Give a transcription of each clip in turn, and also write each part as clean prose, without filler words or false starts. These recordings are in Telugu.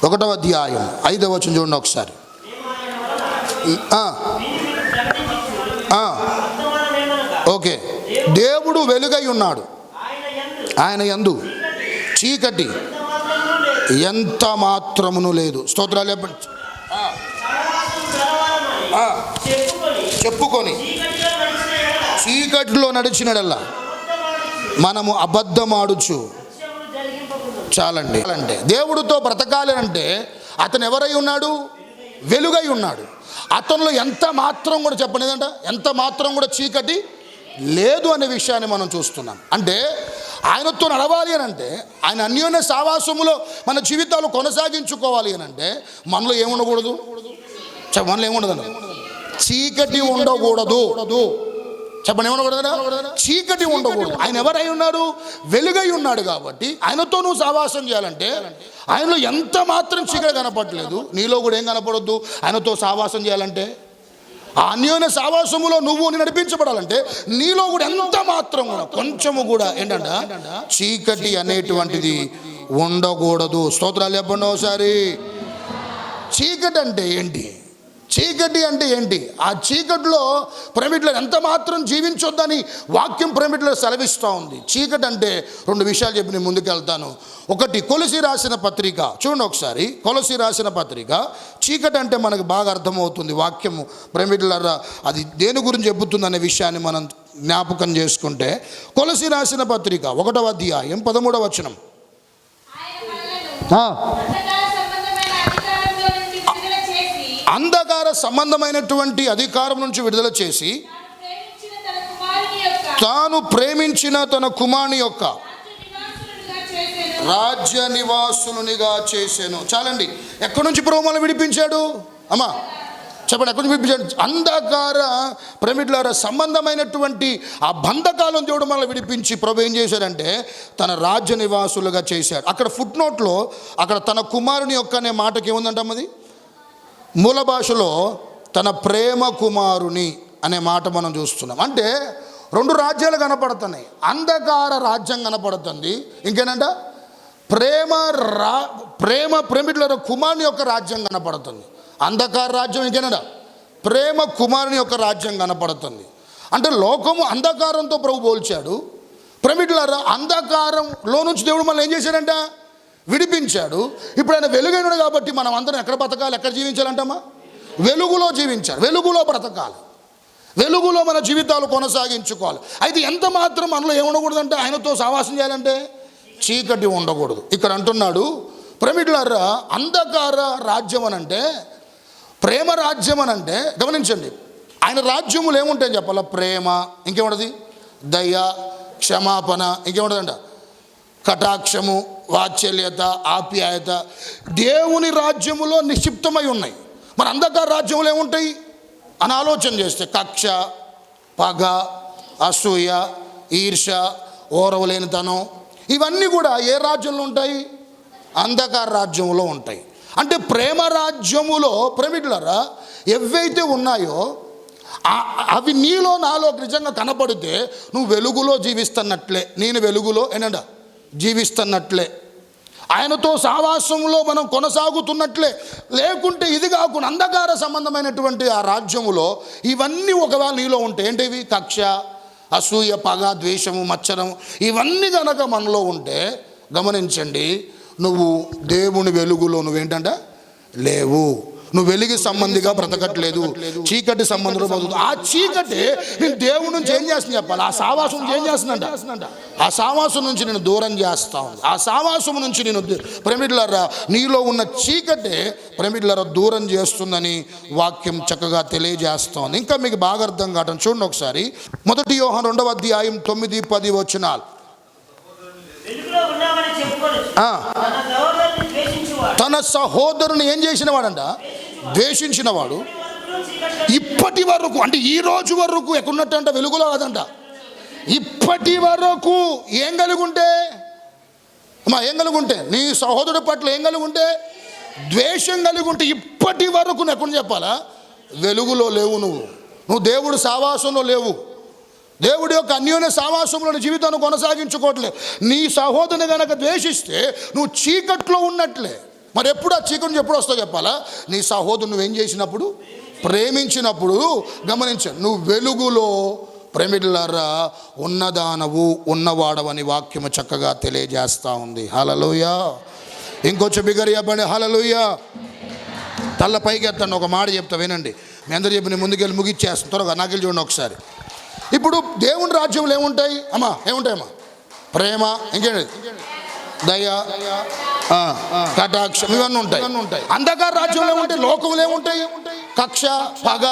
1వ అధ్యాయం 5వ వచనం చూడండి ఒకసారి. ఓకే, దేవుడు వెలుగై ఉన్నాడు, ఆయన యందు చీకటి ఎంత మాత్రమును లేదు. స్తోత్రాలు చెప్పండి. చెప్పుకొని చీకటిలో నడిచినడల్లా మనము అబద్ధమాడుచు. చాలండి. అంటే దేవుడితో బ్రతకాలి అంటే అతను ఎవరై ఉన్నాడు? వెలుగై ఉన్నాడు. అతనిలో ఎంత మాత్రం కూడా చెప్పలేదంట, ఎంత మాత్రం కూడా చీకటి లేదు అనే విషయాన్ని మనం చూస్తున్నాం. అంటే ఆయనతో నడవాలి అని అంటే, ఆయన అన్యోన్య సావాసములో మన జీవితాలు కొనసాగించుకోవాలి అని అంటే మనలో ఏముండకూడదు? మనలో ఏముండదు? చీకటి ఉండకూడదు. చెప్పండి, ఏమనకూడదు? చీకటి ఉండకూడదు. ఆయన ఎవరై ఉన్నాడు? వెలుగై ఉన్నాడు. కాబట్టి ఆయనతో నువ్వు సావాసం చేయాలంటే ఆయనలో ఎంత మాత్రం చీకటి కనపడలేదు, నీలో కూడా ఏం కనపడొద్దు. ఆయనతో సావాసం చేయాలంటే, ఆ అన్యోన్య సావాసములో నువ్వు నడిపించబడాలంటే నీలో కూడా ఎంత మాత్రం కూడా కొంచెము కూడా ఏంటంట చీకటి అనేటువంటిది ఉండకూడదు. స్తోత్రాలు చెప్పండి ఒకసారి. చీకటి అంటే ఏంటి? చీకటి అంటే ఏంటి? ఆ చీకటిలో ప్రేమిట్లో ఎంత మాత్రం జీవించొద్దని వాక్యం ప్రేమిట్లో సెలవిస్తూ ఉంది. చీకటి అంటే 2 విషయాలు చెప్పి నేను ముందుకెళ్తాను. ఒకటి, కొలసి రాసిన పత్రిక చూడండి ఒకసారి. కొలసి రాసిన పత్రిక, చీకటి అంటే మనకు బాగా అర్థమవుతుంది వాక్యము ప్రేమిట్ల అది దేని గురించి చెబుతుంది అనే విషయాన్ని మనం జ్ఞాపకం చేసుకుంటే, కొలసి రాసిన పత్రిక 1వ అధ్యాయం 13వ వచనం. అంధకార సంబంధమైనటువంటి అధికారం నుంచి విడుదల చేసి తాను ప్రేమించిన తన కుమారుని యొక్క రాజ్య నివాసులునిగా చేశాను. చాలండి. ఎక్కడి నుంచి ప్రభువును విడిపించాడు? అమ్మా చెప్పండి, ఎక్కడి నుంచి విడిపించాడు? అంధకార ప్రేమికులారా సంబంధమైనటువంటి ఆ బంధకాలను దేవుడు మనల్ని విడిపించి ప్రభు ఏం చేశాడంటే తన రాజ్య నివాసులుగా చేశాడు. అక్కడ ఫుట్ నోట్లో అక్కడ తన కుమారుని యొక్క అనే మాటకి ఏముందంటమ్మది? మూల భాషలో తన ప్రేమ కుమారుని అనే మాట మనం చూస్తున్నాం. అంటే 2 రాజ్యాలు కనపడుతున్నాయి. అంధకార రాజ్యం కనపడుతుంది, ఇంకేనంట ప్రేమికుల కుమారుని యొక్క రాజ్యం కనపడుతుంది. అంధకార రాజ్యం ఇంకేనంట ప్రేమ కుమారుని యొక్క రాజ్యం కనపడుతుంది. అంటే లోకము అంధకారంతో ప్రభు పోల్చాడు. ప్రేమికులారా అంధకారంలో నుంచి దేవుడు మనల్ని ఏం చేశాడంట? విడిపించాడు. ఇప్పుడు ఆయన వెలుగైనడు కాబట్టి మనం అందరం ఎక్కడ బ్రతకాలి? ఎక్కడ జీవించాలంటమ్మా? వెలుగులో జీవించాలి, వెలుగులో బ్రతకాలి, వెలుగులో మన జీవితాలు కొనసాగించుకోవాలి. అయితే ఎంత మాత్రం మనలో ఏముండకూడదంటే ఆయనతో సావాసం చేయాలంటే చీకటి ఉండకూడదు. ఇక్కడ అంటున్నాడు ప్రేమికులారా అంధకార రాజ్యం అనంటే ప్రేమ రాజ్యం అనంటే గమనించండి, ఆయన రాజ్యములు ఏముంటాయని చెప్పాలా? ప్రేమ, ఇంకేముంటది? దయ, క్షమాపణ, ఇంకేముంటదంట? కటాక్షము, వాత్సల్యత, ఆప్యాయత. దేవుని రాజ్యములో నిక్షిప్తమై ఉన్నాయి. మరి అంధకార రాజ్యములు ఏముంటాయి అని ఆలోచన చేస్తే కక్ష, పగ, అసూయ, ఈర్ష, ఓర్వలేనితనం, ఇవన్నీ కూడా ఏ రాజ్యంలో ఉంటాయి? అంధకార రాజ్యములో ఉంటాయి. అంటే ప్రేమ రాజ్యములో ప్రేమికులారా ఏవైతే ఉన్నాయో అవి నీలో నాలో నిజంగా కనపడితే నువ్వు వెలుగులో జీవిస్తున్నట్లే, నేను వెలుగులో ఏంటంట జీవిస్తున్నట్లే, ఆయనతో సావాసంలో మనం కొనసాగుతున్నట్లే. లేకుంటే ఇది కాకుండా అంధకార సంబంధమైనటువంటి ఆ రాజ్యములో ఇవన్నీ ఒకవేళ నీలో ఉంటే ఏంటివి? కక్ష, అసూయ, పగ, ద్వేషము, మచ్చరం, ఇవన్నీ కనుక మనలో ఉంటే గమనించండి, నువ్వు దేవుని వెలుగులో నువ్వేంటంట లేవు. నువ్వు వెలుగు సంబంధిగా బ్రతకట్లేదు, చీకటి సంబంధంలో బ్రతుకు. ఆ చీకటి నేను దేవుడి నుంచి ఏం చేస్తుంది చెప్పాలి? ఆ సావాసం నుంచి ఏం చేస్తుందంట? ఆ సావాసం నుంచి నేను దూరం చేస్తా ఉంది. ఆ సావాసం నుంచి నేను ప్రేమికులారా నీలో ఉన్న చీకటే ప్రేమికులారా దూరం చేస్తుందని వాక్యం చక్కగా తెలియజేస్తోంది. ఇంకా మీకు బాగా అర్థం కావటం చూడండి ఒకసారి. 1 యోహాను 2వ అధ్యాయం 9-10 వచనాలు. తన సహోదరుని ఏం చేసిన వాడంట? ద్వేషించిన వాడు ఇప్పటి వరకు, అంటే ఈ రోజు వరకు ఎక్కడున్నట్టంట? వెలుగులో కాదంట. ఇప్పటి వరకు ఏం కలిగుంటే ఏం కలిగుంటే నీ సహోదరుడి పట్ల ఏం కలిగుంటే? ద్వేషం కలిగుంటే ఇప్పటి వరకు నువ్వు ఎక్కడ చెప్పాలా? వెలుగులో లేవు. నువ్వు దేవుడు సావాసంలో లేవు. దేవుడి యొక్క అన్యోన్య సావాసంలో జీవితాన్ని కొనసాగించుకోవట్లేదు. నీ సహోదరుని గనక ద్వేషిస్తే నువ్వు చీకట్లో ఉన్నట్లే. మరి ఎప్పుడు ఆ చీకటి నుంచి ఎప్పుడు వస్తావు చెప్పాలా? నీ సహోదరుడు నువ్వేం చేసినప్పుడు, ప్రేమించినప్పుడు. గమనించండి, నువ్వు వెలుగులో ప్రేమిలారా ఉన్నదానవు ఉన్నవాడవని వాక్యము చక్కగా తెలియజేస్తూ ఉంది. హల్లెలూయా. ఇంకొంచెం బిగ్గరగా చెప్పండి హల్లెలూయా. తల్ల పైకి ఎత్తండి, ఒక మాట చెప్తా వినండి. మీ అందరూ చెప్పి నేను ముందుకెళ్ళి ముగిచ్చేస్తాను. త్వరగా నాకెళ్ళి చూడండి ఒకసారి. ఇప్పుడు దేవుని రాజ్యంలో ఏముంటాయి అమ్మా? ఏముంటాయమ్మా? ప్రేమ, ఇంకేంటి, దయ, కటాక్షం, ఇవన్నీ ఉంటాయి. అంధకార రాజ్యంలో ఏముంటాయి? లోకంలో ఏముంటాయి? కక్ష, పగ,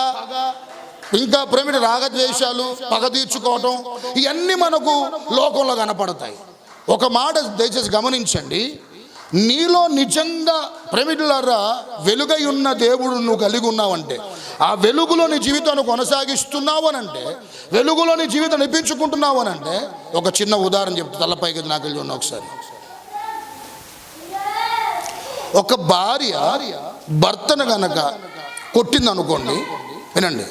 ఇంకా ప్రేమిట రాగద్వేషాలు, పగ తీర్చుకోవటం, ఇవన్నీ మనకు లోకంలో కనపడతాయి. ఒక మాట దయచేసి గమనించండి. నీలో నిజంగా ప్రేమిటులారా వెలుగై ఉన్న దేవుడు నువ్వు కలిగి ఉన్నావంటే, ఆ వెలుగులో నీ జీవితాన్ని కొనసాగిస్తున్నావు అని అంటే, వెలుగులో నీ జీవితం నిపించుకుంటున్నావు అని అంటే, ఒక చిన్న ఉదాహరణ చెప్తా. తలపైకి నాకు చూడండి ఒకసారి. ఒక భార్య భర్తను గనక కొట్టింది అనుకోండి, వినండి,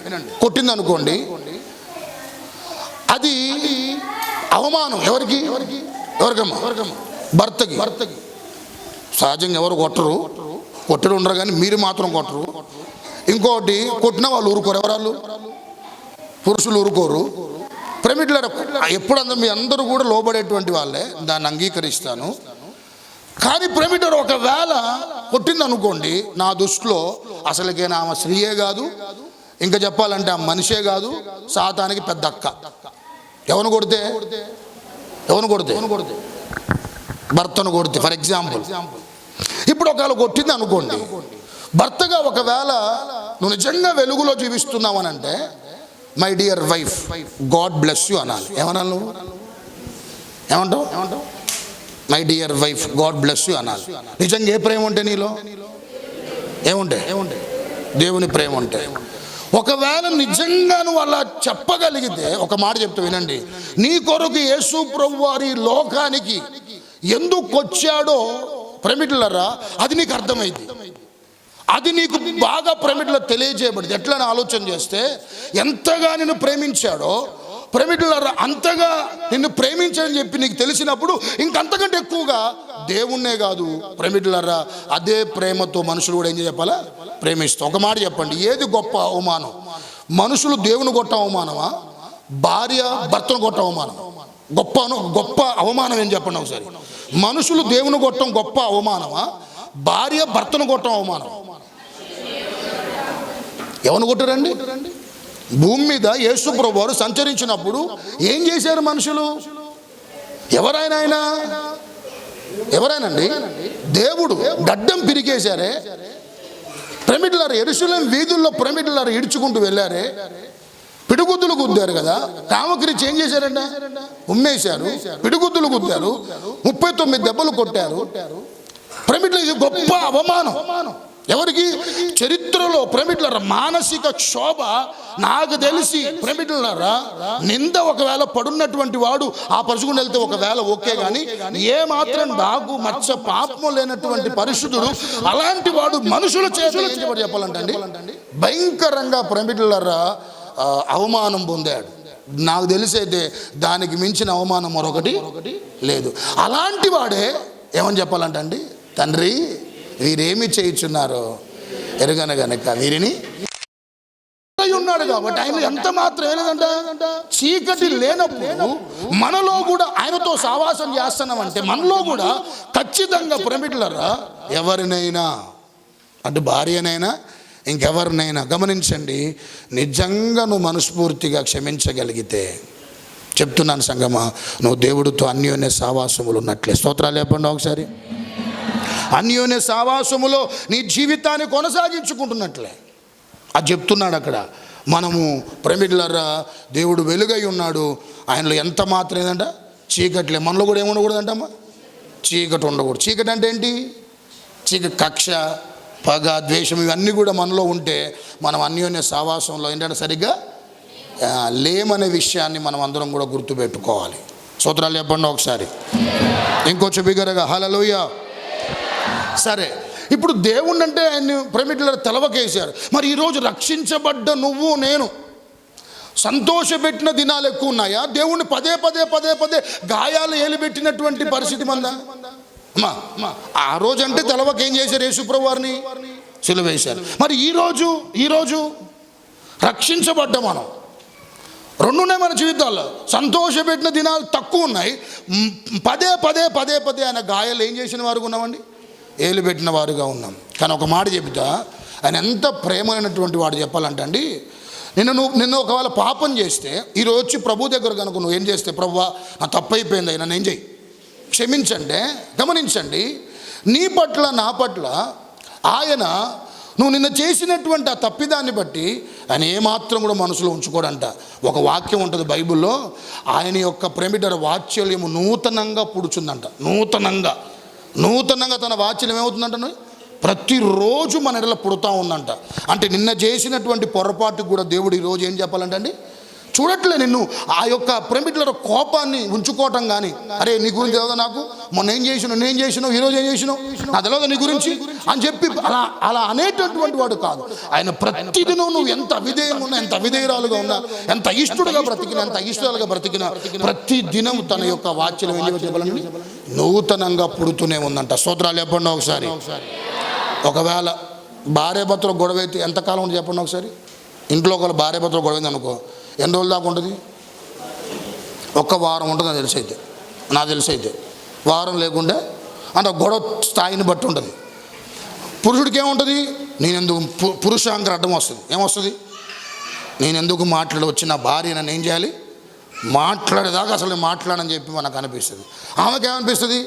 కొట్టింది అనుకోండి, అది అవమానం. ఎవరికి? ఎవరికమ్మా? భర్తకి. సహజంగా ఎవరు కొట్టరు ఉండరు, కానీ మీరు మాత్రం కొట్టరు. ఇంకోటి, కొట్టిన వాళ్ళు ఊరుకోరు. ఎవరాళ్ళు? పురుషులు ఊరుకోరు. ప్రేమిట్ల ఎప్పుడందరూ మీ అందరూ కూడా లోబడేటువంటి వాళ్ళే, దాన్ని అంగీకరిస్తాను. కానీ ప్రేమిటర్ ఒకవేళ కొట్టింది అనుకోండి, నా దృష్టిలో అసలుకే ఆమె స్త్రీయే కాదు, ఇంకా చెప్పాలంటే ఆ మనిషే కాదు, సాతానికి పెద్ద అక్క. ఎవరిని కొడితే భర్తను కొడితే, ఫర్ ఎగ్జాంపుల్. ఇప్పుడు ఒకవేళ కొట్టింది అనుకోండి, భర్తగా ఒకవేళ నువ్వు నిజంగా వెలుగులో జీవిస్తున్నావు అని అంటే, my dear wife, God bless you అనాలి. ఏమనాలి నువ్వు? ఏమంటావు? My dear wife, God bless you అనాలి. నిజంగా ఏ ప్రేమ ఉంటే నీలో? ఏముంటే? దేవుని ప్రేమ ఉంటే. ఒకవేళ నిజంగా నువ్వు అలా చెప్పగలిగితే, ఒక మాట చెప్తా వినండి. నీ కొరకు యేసు ప్రభువు వారి లోకానికి ఎందుకు వచ్చాడో ప్రేమిటులారా అది నీకు అర్థమైంది. అది నీకు బాగా ప్రేమిటులో తెలియజేయబడింది. ఎట్లా ఆలోచన చేస్తే, ఎంతగా నిన్ను ప్రేమించాడో ప్రేమిటులారా, అంతగా నిన్ను ప్రేమించాలని చెప్పి నీకు తెలిసినప్పుడు ఇంకంతకంటే ఎక్కువగా దేవుణ్ణే కాదు ప్రేమిటులారా, అదే ప్రేమతో మనుషులు కూడా ఏం చెప్పాలా? ప్రేమిస్తాం. ఒక మాట చెప్పండి, ఏది గొప్ప అవమానం? మనుషులు దేవుని కొట్ట అవమానమా? భార్య భర్తను కొట్ట అవమానం? గొప్ప అవమానం ఏం చెప్పండి ఒకసారి. మనుషులు దేవుని కొట్టడం గొప్ప అవమానమా? భార్య భర్తను కొట్టడం అవమానం? ఎవరిని కొట్టారండి? భూమి మీద యేసు ప్రభువు వారు సంచరించినప్పుడు ఏం చేశారు మనుషులు? ఎవరైనండి? దేవుడు గడ్డం పిరికేశారే. ప్రేమిటులారా, యెరూషలేము వీధుల్లో ప్రేమిటులారా ఈడ్చుకుంటూ వెళ్ళారే. పిడిగుద్దులు గుద్దారు కదా, కామకిరిచి ఏం చేశారంట? ఉమ్మేశారు, పిడిగుద్దులు గుద్దారు, 39 దెబ్బలు కొట్టారు. ప్రేమిటులు ఇది గొప్ప అవమానం. ఎవరికి? చరిత్రలో ప్రేమిటులారా మానసిక క్షోభ నాకు తెలిసి ప్రేమిటులారా, నింద ఒకవేళ పడున్నటువంటి వాడు ఆ పరుచుకుని వెళ్తే ఒకవేళ ఓకే, కానీ ఏ మాత్రం బాగు మచ్చ పాపము లేనటువంటి పరిశుద్ధుడు అలాంటి వాడు మనుషుల చేతులు చెప్పాలంటే అండి భయంకరంగా ప్రేమిటులారా అవమానం పొందాడు. నాకు తెలిసైతే దానికి మించిన అవమానం మరొకటి లేదు. అలాంటి వాడే ఏమని చెప్పాలంటే అండి, తండ్రి వీరేమి చేయుచున్నారో ఎరుగన గనక వీరిని ఉన్నాడు. కాబట్టి ఆయన ఎంత మాత్రం ఏలేదంట, చీకటి లేనప్పుడు మనలో కూడా ఆయనతో సావాసం చేస్తున్నామంటే మనలో కూడా ఖచ్చితంగా ప్రేమిటులారా ఎవరినైనా, అటు భార్యనైనా ఇంకెవరినైనా గమనించండి, నిజంగా నువ్వు మనస్ఫూర్తిగా క్షమించగలిగితే, చెప్తున్నాను సంగమా, నువ్వు దేవుడితో అన్యోన్య సావాసములు ఉన్నట్లే. స్తోత్రాలు చెప్పండి ఒకసారి. అన్యోన్య సావాసములో నీ జీవితాన్ని కొనసాగించుకుంటున్నట్లే అది చెప్తున్నాడు అక్కడ. మనము ప్రేమిటులారా దేవుడు వెలుగై ఉన్నాడు, ఆయనలో ఎంత మాత్రం ఏంటంట చీకట్లే. మనలో కూడా ఏముండకూడదంటమ్మా? చీకటి ఉండకూడదు. చీకటి అంటే ఏంటి? చీకటి కక్ష, పగ, ద్వేషం ఇవన్నీ కూడా మనలో ఉంటే మనం అన్యోన్య సావాసంలో ఏంటంటే సరిగ్గా లేమనే విషయాన్ని మనం అందరం కూడా గుర్తుపెట్టుకోవాలి. స్తోత్రాలు చెప్పండి ఒకసారి, ఇంకొంచెం బిగ్గరగా హల్లెలూయా. సరే, ఇప్పుడు దేవుణ్ణి అంటే ఆయన్ని ప్రేమిటులారా తెలవకేశారు. మరి ఈరోజు రక్షించబడ్డ నువ్వు నేను సంతోషపెట్టిన దినాలు ఎక్కువ ఉన్నాయా? దేవుణ్ణి పదే గాయాలు ఏలిపెట్టినటువంటి పరిస్థితి మందా ఆ రోజు అంటే తెలవక ఏం చేశారు? యేసుప్రభు వారిని సిలువ వేశారు. మరి ఈరోజు రక్షించబడ్డ మనం రెండు ఉన్నాయి మన జీవితాల్లో. సంతోషపెట్టిన దినాలు తక్కువ ఉన్నాయి. పదే పదే ఆయన గాయాలు ఏం చేసిన వారుగా ఉన్నామండి? ఏలు పెట్టిన వారుగా ఉన్నాం. కానీ ఒక మాట చెబుతా, ఆయన ఎంత ప్రేమైనటువంటి వాడు చెప్పాలంటే అండి, నిన్ను ఒకవేళ పాపం చేస్తే ఈరోజు వచ్చి ప్రభు దగ్గర కనుక నువ్వు ఏం చేస్తే, ప్రభువా నా తప్పైపోయింది అయినా నేను చేయి, క్షమించండి. గమనించండి, నీ పట్ల నా పట్ల ఆయన నువ్వు నిన్న చేసినటువంటి ఆ తప్పిదాన్ని బట్టి ఆయన ఏమాత్రం కూడా మనసులో ఉంచుకోడంట. ఒక వాక్యం ఉంటుంది బైబిల్లో, ఆయన యొక్క ప్రేమిట వాత్సల్యము నూతనంగా పుడుచుందంట. నూతనంగా తన వాత్సల్యం ఏమవుతుందంట? ప్రతిరోజు మన ఎడల పుడతా ఉందంట. అంటే నిన్న చేసినటువంటి పొరపాటుకు కూడా దేవుడు ఈరోజు ఏం చెప్పాలంటే అండి, చూడట్లే నిన్ను ఆ యొక్క ప్రేమికుల కోపాన్ని ఉంచుకోవటం. కానీ అరే నీ గురించి తెలియదా, నాకు మొన్న ఏం చేసినావు, ఈరోజు ఏం చేసినావు, నా తెలియదా నీ గురించి అని చెప్పి అలా అనేటటువంటి వాడు కాదు ఆయన. ప్రతిదినం నువ్వు ఎంత అవిధేయంగా ఉన్నా, ఎంత అవిధేయురాలుగా ఉన్నా, ఎంత ఇష్టడుగా బ్రతికినా ప్రతి దినం తన యొక్క వాక్యం ఏం చెప్పాలండి, నూతనంగా పుడుతూనే ఉందంట. స్తోత్రాలు చెప్పండి ఒకసారి. ఒకవేళ భార్యాభర్తల గొడవ అయితే ఎంతకాలం ఉంటుంది చెప్పండి ఒకసారి. ఇంట్లో ఒకవేళ భార్యాభర్తల గొడవ అయింది అనుకో, ఎన్ని రోజుల దాకా ఉంటుంది? ఒక్క వారం ఉంటుంది నాకు తెలిసైతే వారం లేకుండా అంటే గొడవ స్థాయిని బట్టి ఉంటుంది. పురుషుడికి ఏముంటుంది? నేనెందుకు పురుషాంకర అడ్డం వస్తుంది. ఏమొస్తుంది? నేనెందుకు మాట్లాడవచ్చు, నా భార్య నన్ను ఏం చేయాలి, మాట్లాడేదాకా అసలు మాట్లాడని చెప్పి మనకు అనిపిస్తుంది. ఆమెకి ఏమనిపిస్తుంది?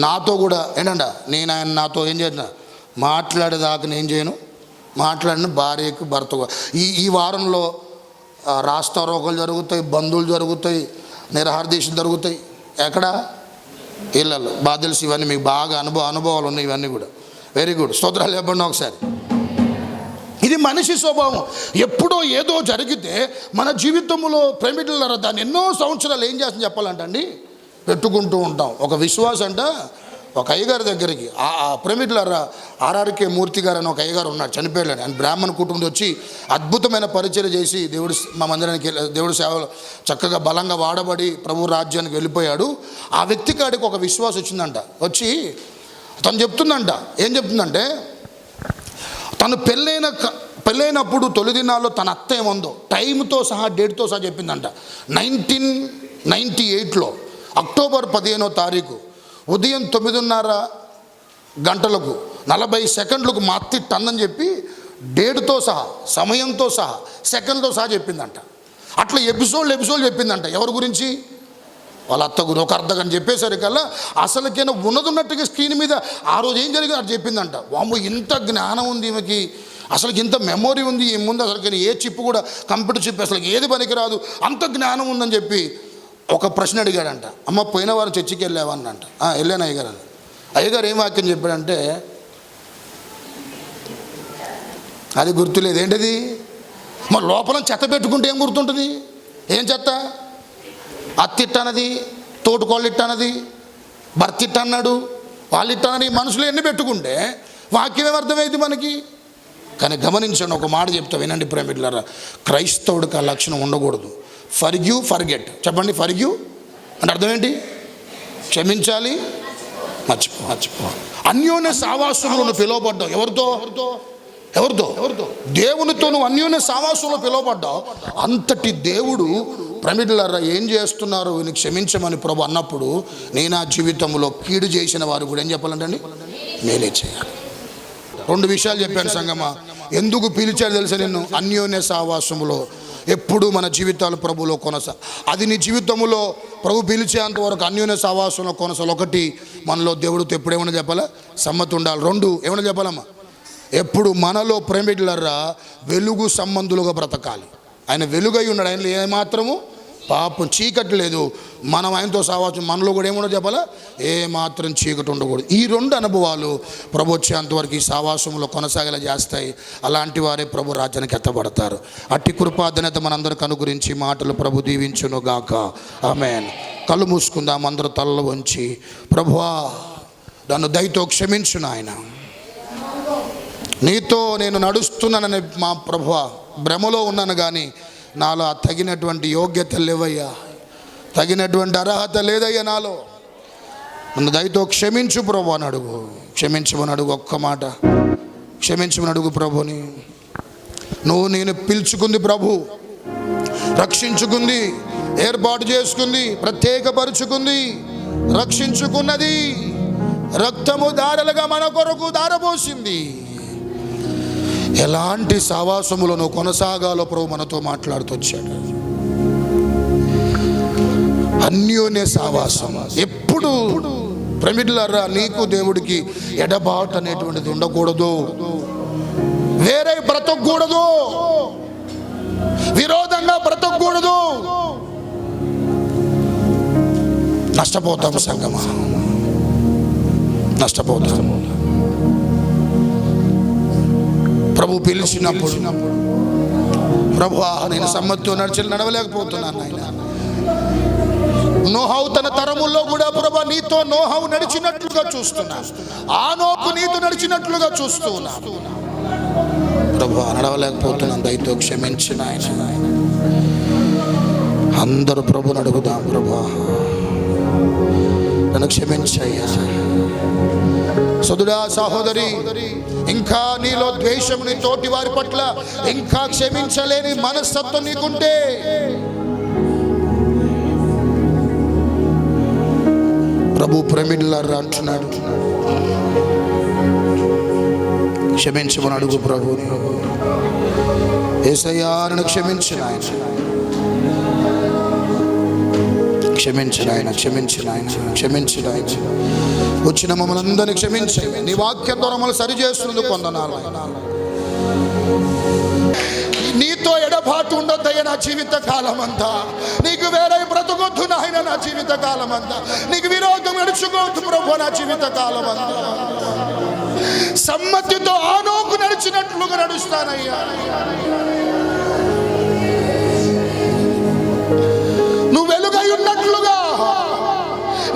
నాతో కూడా ఏంటంట, నేను ఆయన నాతో ఏం చేసిన మాట్లాడేదాకా నేను చేయను, మాట్లాడిన భార్యకు భర్తకు. ఈ వారంలో రాస్తారోకలు జరుగుతాయి, బంధువులు జరుగుతాయి, నిరహారదీక్షలు జరుగుతాయి. ఎక్కడ? ఇళ్ళల్లో. బాగా తెలుసు ఇవన్నీ, మీకు బాగా అనుభవాలు ఉన్నాయి ఇవన్నీ కూడా. వెరీ గుడ్, స్తోత్రాలు చెప్పండి ఒకసారి. ఇది మనిషి స్వభావం. ఎప్పుడో ఏదో జరిగితే మన జీవితంలో ప్రేమికుల దాన్ని ఎన్నో సంవత్సరాలు ఏం చేస్తుంది చెప్పాలంటే అండి, పెట్టుకుంటూ ఉంటాం. ఒక విశ్వాసం అంట ఒక అయ్యగారి దగ్గరికి, ఆ ప్రేమికులారా ఆర్ఆర్కే మూర్తి గారు అని ఒక అయ్యగారు ఉన్నాడు, చనిపోయాడు. ఆయన బ్రాహ్మణ కుటుంబం వచ్చి అద్భుతమైన పరిచయం చేసి మా మందిరానికి దేవుడి సేవలు చక్కగా బలంగా వాడబడి ప్రభు రాజ్యానికి వెళ్ళిపోయాడు. ఆ వ్యక్తి కాడికి ఒక విశ్వాసం వచ్చిందంట. వచ్చి తను చెప్తుందంట, ఏం చెప్తుందంటే, తను పెళ్ళైనప్పుడు తొలి దినాల్లో తన అత్త ఏముందో టైంతో సహా డేట్తో సహా చెప్పిందంట. 1998లో అక్టోబర్ 15వ తారీఖు ఉదయం 9:30 గంటలకు 40 సెకండ్లకు మా అత్త టన్నని చెప్పి డేట్తో సహా, సమయంతో సహా, సెకండ్తో సహా చెప్పిందంట. అట్లా ఎపిసోడ్ చెప్పిందంట. ఎవరి గురించి? వాళ్ళ అత్త గురించి. ఒక అర్ధగంట చెప్పేసరికల్లా అసలుకైనా ఉన్నట్టుగా స్క్రీన్ మీద ఆ రోజు ఏం జరిగిందో అది చెప్పిందంట. వామ్మో, ఇంత జ్ఞానం ఉంది ఈమెకి, అసలు ఇంత మెమొరీ ఉంది ఈ ముందు, అసలు ఏ చిప్ కూడా కంప్యూటర్ చిప్ అసలు ఏది పనికిరాదు, అంత జ్ఞానం ఉందని చెప్పి ఒక ప్రశ్న అడిగాడంట. అమ్మ పోయిన వారు చర్చికి వెళ్ళావా అన్నంట. వెళ్ళాను అయ్యగారు అని. అయ్యగారు ఏం వాక్యం చెప్పాడంటే, అది గుర్తులేదు. ఏంటిది? మరి లోపల చెత్త పెట్టుకుంటే ఏం గుర్తుంటుంది? ఏం చెత్త? అత్తిట్టన్నది, తోటుకోళ్ళు ఇట్టన్నది, భర్త ఇట్టన్నాడు, వాళ్ళు ఇట్టన్నది, మనుషులు ఎన్ని పెట్టుకుంటే వాక్యం ఏమర్థమైంది మనకి? కానీ గమనించండి, ఒక మాట చెప్తా వినండి ప్రేమికులారా, క్రైస్తవుడికి ఆ లక్షణం ఉండకూడదు. Forgive, forget. చెప్పండి. ఫర్గివ్ అంటే అర్థం ఏంటి? క్షమించాలి, మర్చిపో. అన్యోన్య సావాసంలో నువ్వు పిలువబడ్డావు. ఎవరితో? దేవునితో నువ్వు అన్యోన్య సావాసంలో పిలువబడ్డావు. అంతటి దేవుడు ప్రేమికులారా ఏం చేస్తున్నారు వీని క్షమించమని ప్రభు అన్నప్పుడు, నేను ఆ జీవితంలో కీడు చేసిన వారు కూడా ఏం చెప్పాలంటే అండి, నేనే చేయాలి. 2 విషయాలు చెప్పాను సంగమా. ఎందుకు పిలిచాడు తెలుసా నిన్ను? అన్యోన్య సావాసములో ఎప్పుడు మన జీవితాలు ప్రభులో అది నీ జీవితంలో ప్రభు పిలిచేంత వరకు అన్యోన్య సావాసంలో కొనసాగాలి. 1, మనలో దేవుడితో ఎప్పుడు ఏమైనా చెప్పాలా? సమ్మతి ఉండాలి. 2, ఏమైనా చెప్పాలమ్మా? ఎప్పుడు మనలో ప్రేమికులరా వెలుగు సంబంధులుగా బ్రతకాలి. ఆయన వెలుగై ఉన్నాడు, ఆయనలో ఏమాత్రము పాపం చీకటి లేదు. మనం ఆయనతో సావాసం, మనలో కూడా ఏముండో చెప్పాలా? ఏమాత్రం చీకటి ఉండకూడదు. ఈ 2 అనుభవాలు ప్రభు వచ్చేంతవరకు ఈ సావాసంలో కొనసాగేలా చేస్తాయి. అలాంటి వారే ప్రభు రాజ్యానికి ఎత్తబడతారు. అట్టి కృపాధన్యత మనందరికి అనుగురించి మాటలు ప్రభు దీవించును గాక. ఆమేన్. కళ్ళు మూసుకుందాం, అందరూ తలలు వంచి, ప్రభువా నన్ను దయతో క్షమించు నాయన, నీతో నేను నడుస్తున్నానని మా ప్రభువా భ్రమలో ఉన్నాను, కానీ నాలో తగినటువంటి యోగ్యత లేవయ్యా, తగినటువంటి అర్హత లేదయ్యా నాలో. నన్ను దయతో క్షమించు ప్రభు అని అడుగు. క్షమించమని అడుగు. ఒక్క మాట క్షమించమని అడుగు ప్రభుని. నువ్వు నేను పిలుచుకుంది ప్రభు, రక్షించుకుంది, ఏర్పాటు చేసుకుంది, ప్రత్యేకపరుచుకుంది, రక్షించుకున్నది, రక్తము దారలుగా మన కొరకు దారపోసింది. ఎలాంటి సావాసములో నువ్వు కొనసాగాలో ప్రభు మనతో మాట్లాడుతూ వచ్చాడు. అన్యోన్య సావాసం. ఎప్పుడు ప్రమిడ్లరా నీకు దేవుడికి ఎడబాటు అనేటువంటిది ఉండకూడదు. వేరే బ్రతకూడదు, విరోధంగా బ్రతకూడదు. నష్టపోతాం సంగమా, నష్టపోతాం. ప్రభు పిలిచినప్పుడు ప్రభువా నేను సమ్మతితో నడవలేకపోతున్నాను ఆయన. నోహవు తన తరముల్లో కూడా ప్రభా నీతో నోహవు నడిచినట్లుగా చూస్తున్నా, ఆనోకు నీతో నడిచినట్లుగా చూస్తూ ఉన్నా. ప్రభా నడవలేకపోతున్నాను, దయతో క్షమించిన ఆయన. అందరూ ప్రభుని అడుగుదాం, ప్రభా నన్ను క్షమించయ్యా. సోదరా సహోదరి, ఇంకా నీలో ద్వేషం, నీ తోటి వారి పట్ల ఇంకా క్షమించలేని మనస్తత్వం నీకుంటే ప్రభు ప్రమిడ్లరా అంటున్నాడు, క్షమించమని అడుగు ప్రభుని. యేసయ్యా నన్ను క్షమించిన ఆయన, క్షమించిన ఆయన, క్షమించిన ఆయన, క్షమించిన ఆయన. వచ్చిన మమ్మల్ని అందరినీ క్షమించే నీ వాక్యం ద్వారా మమ్మల్ని సరిచేస్తున్నందుకు వందనాలు. నీతో ఎడబాటు ఉండొద్దయ్య నా జీవిత కాలం అంతా. నీకు వేరే బ్రతకొద్దు నాయన నా జీవిత కాలం అంతా. నీకు విరోధం నడుచుకోవద్దు ప్రభు నా జీవిత కాలం అంతా. సమ్మతితో ఆనోకు నడిచినట్లుగా నడుస్తానయ్యా. నువ్వు వెలుగై ఉన్నట్లుగా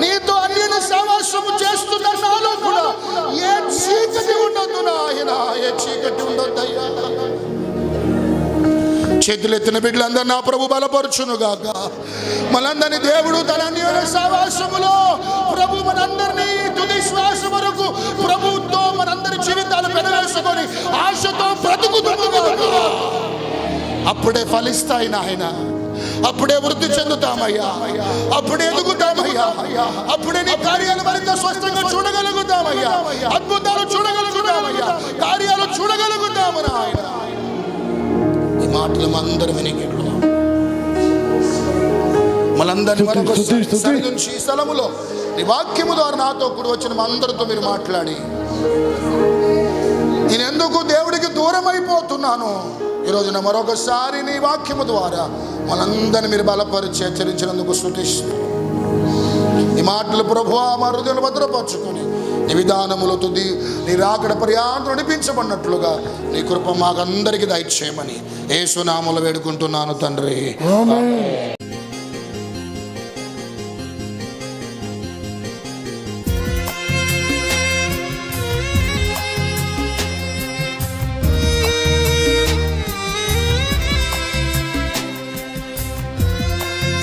నీతో అన్యుల సహవాసము చేస్తున్న నాలో కూడా ఏ చీకటి ఉండొద్దు నాయన, ఏ చీకటి ఉండొద్దయ్యా. చేతులెత్తిన బిడ్డలందరూ నా ప్రభు బలపరచునుగాక. మనందరినీ దేవుడు తన అన్యోన్య సహవాసములో ప్రభు మనందరినీ తుది శ్వాస వరకు ప్రభుతో మనందరి జీవితాలు పెనవేసుకొని ఆశతో బ్రతుకుతుందిగాక. అప్పుడే ఫలిస్తాయి నాయన, అప్పుడే వృద్ధి చెందుతామయ్యా, అప్పుడే ఎదుగుతామయ్యా, అప్పుడే నీ కార్యాలు మరింత స్పష్టంగా చూడగలుగుతామయ్యా, అద్భుతాలు చూడగలుగుతామయ్యా, కార్యాలు చూడగలుగుతాము నాయన. ఈ మాటలు అందరం వినికిద్దాం. మనందరి నుంచి ఈ స్థలములో నీ వాక్యము ద్వారా నాతో కూడా వచ్చిన అందరితో మీరు మాట్లాడి, నేను ఎందుకు దేవుడికి దూరం అయిపోతున్నాను ఈరోజున మరొకసారి నీ వాక్యము ద్వారా మనందరినీ మీరు బలపరిచి హెచ్చరించినందుకు స్తుతిస్తూ ఈ మాటలు ప్రభువా మా హృదయాలు భద్రపరచుకొని నీ విధానములో తుది నీ రాకడ పర్యాంతం నడిపించబడినట్లుగా నీ కృప మాకందరికీ దయచేయమని యేసు నామములో వేడుకుంటున్నాను తండ్రి. ఆమేన్.